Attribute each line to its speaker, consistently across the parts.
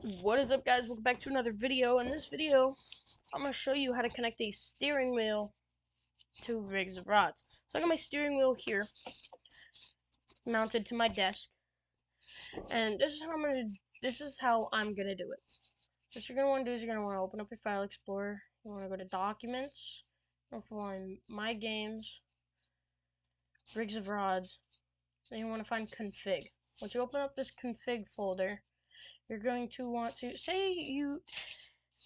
Speaker 1: What is up, guys? Welcome back to another video. In this video, I'm going to show you how to connect a steering wheel to rigs of rods. So I got my steering wheel here mounted to my desk, and this is how I'm gonna do it. What you're gonna want to do is you're gonna want to open up your file explorer. You want to go to Documents, look for My Games, Rigs of Rods. Then you want to find Config. Once you open up this config folder, you're going to want to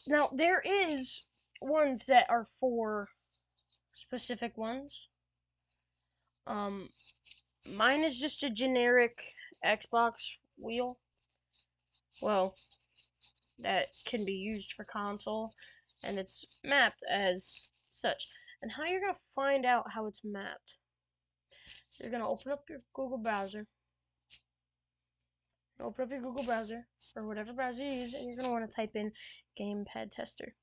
Speaker 1: now there is ones that are for specific ones. Mine is just a generic Xbox wheel. Well, that can be used for console, and it's mapped as such. And how you're gonna find out how it's mapped? You're gonna open up your Google browser. Or whatever browser you use, and you're gonna want to type in gamepad tester.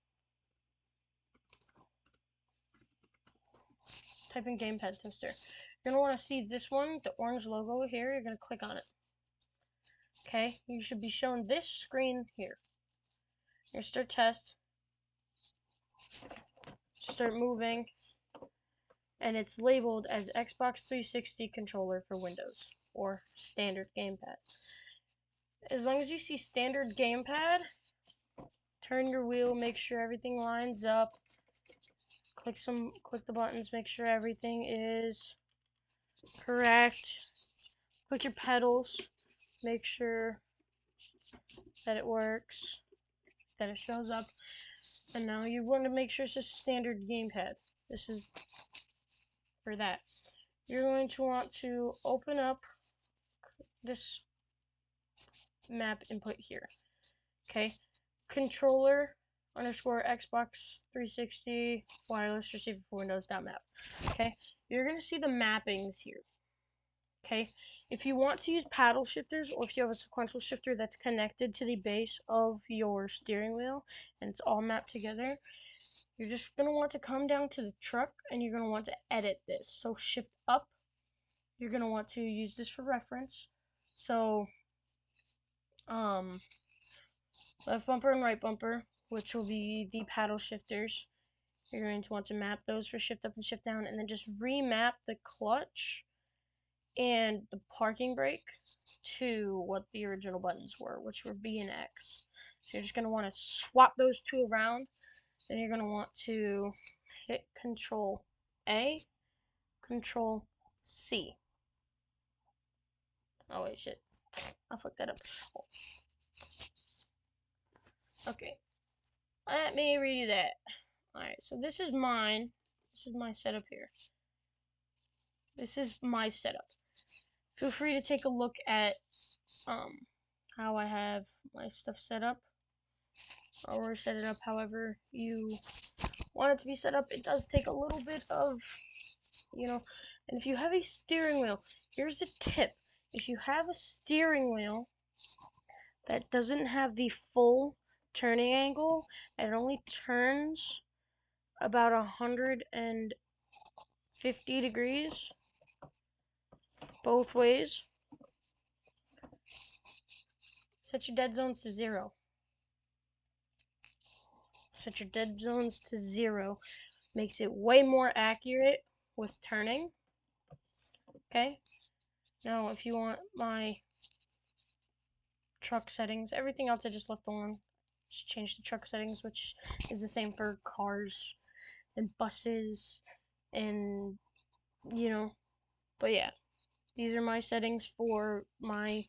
Speaker 1: Type in gamepad tester. You're gonna want to see this one, the orange logo here. You're gonna click on it. Okay, you should be shown this screen here. You start test, start moving, and it's labeled as Xbox 360 controller for Windows or standard gamepad. As long as you see standard gamepad, turn your wheel, make sure everything lines up. Click the buttons, make sure everything is correct. Click your pedals, make sure that it works, that it shows up. And now you want to make sure it's a standard gamepad. This is for that. You're going to want to open up this map input here. Okay, controller underscore Xbox 360 wireless receiver for Windows.map. Okay, you're gonna see the mappings here. Okay, if you want to use paddle shifters, or if you have a sequential shifter that's connected to the base of your steering wheel and it's all mapped together, you're just going to want to come down to the truck and you're going to want to edit this. So shift up, you're going to want to use this for reference. So left bumper and right bumper, which will be the paddle shifters. You're going to want to map those for shift up and shift down, and then just remap the clutch and the parking brake to what the original buttons were, which were B and X. So you're just going to want to swap those two around. Then you're going to want to hit Control A, Control C. Oh wait, shit. I fucked that up. Oh. Okay. Let me redo that. Alright, so this is mine. This is my setup here. This is my setup. Feel free to take a look at how I have my stuff set up, or set it up however you want it to be set up. It does take a little bit of, and if you have a steering wheel, here's a tip. If you have a steering wheel that doesn't have the full turning angle, it only turns about 150 degrees both ways, set your dead zones to 0. Set your dead zones to 0. Makes it way more accurate with turning. Okay? Now, if you want my truck settings, everything else I just left alone. Just change the truck settings, which is the same for cars and buses and, but yeah. These are my settings for my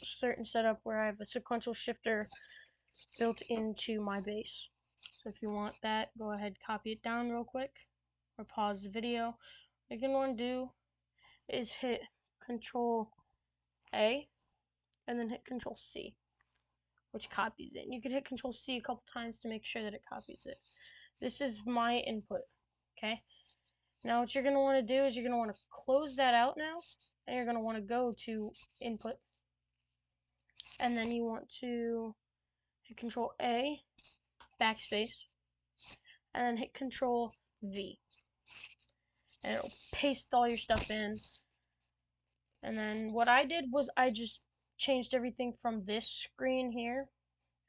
Speaker 1: certain setup where I have a sequential shifter built into my base. So if you want that, go ahead, copy it down real quick, or pause the video. What you're going to want to do is hit Control A, and then hit Control C, which copies it. And you can hit Control C a couple times to make sure that it copies it. This is my input, okay? Now what you're going to want to do is you're going to want to close that out now, and you're going to want to go to Input, and then you want to hit Control A, backspace, and then hit Control V, and it'll paste all your stuff in. And then what I did was I just changed everything from this screen here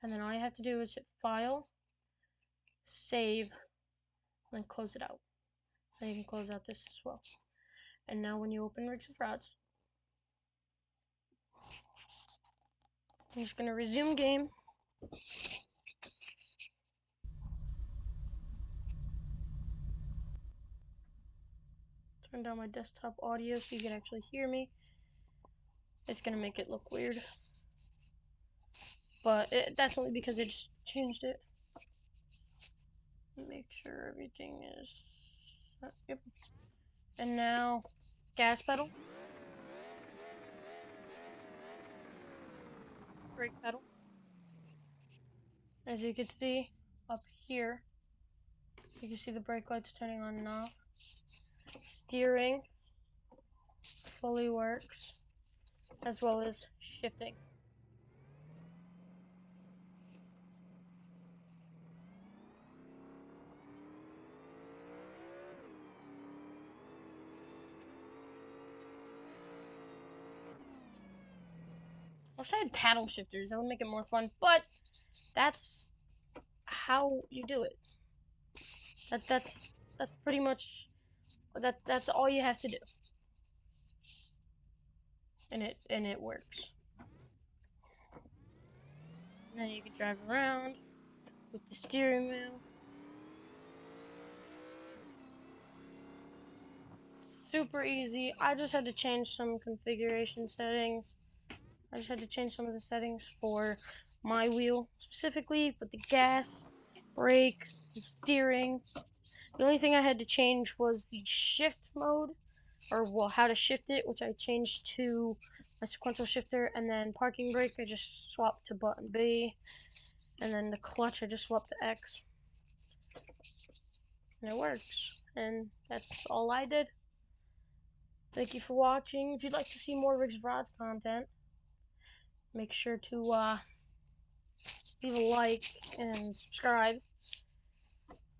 Speaker 1: And then all you have to do is hit File, Save, and then close it out. And you can close out this as well. And now when you open Rigs and Rods, I'm just going to resume game. Turn down my desktop audio so you can actually hear me. It's going to make it look weird. But that's only because I just changed it. Make sure everything is... yep. And now, gas pedal. Brake pedal. As you can see up here, you can see the brake lights turning on and off. Steering fully works, as well as shifting. I wish I had paddle shifters, that would make it more fun, but that's how you do it. That's pretty much that's all you have to do. And it works. And then you can drive around with the steering wheel. Super easy. I just had to change some configuration settings. I just had to change some of the settings for my wheel specifically, with the gas, brake, and steering. The only thing I had to change was the shift mode, or well, how to shift it, which I changed to my sequential shifter, and then parking brake I just swapped to button B, and then the clutch I just swapped to X, and it works. And that's all I did. Thank you for watching. If you'd like to see more Rigs Rods content, make sure to leave a like and subscribe.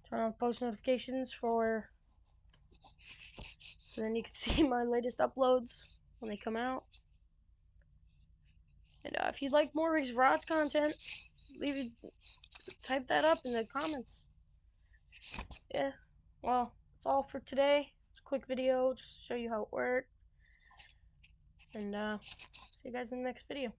Speaker 1: Turn on post notifications so then you can see my latest uploads when they come out. And if you'd like more Rigs Rods content, type that up in the comments. Yeah, well, that's all for today. It's a quick video just to show you how it works. And see you guys in the next video.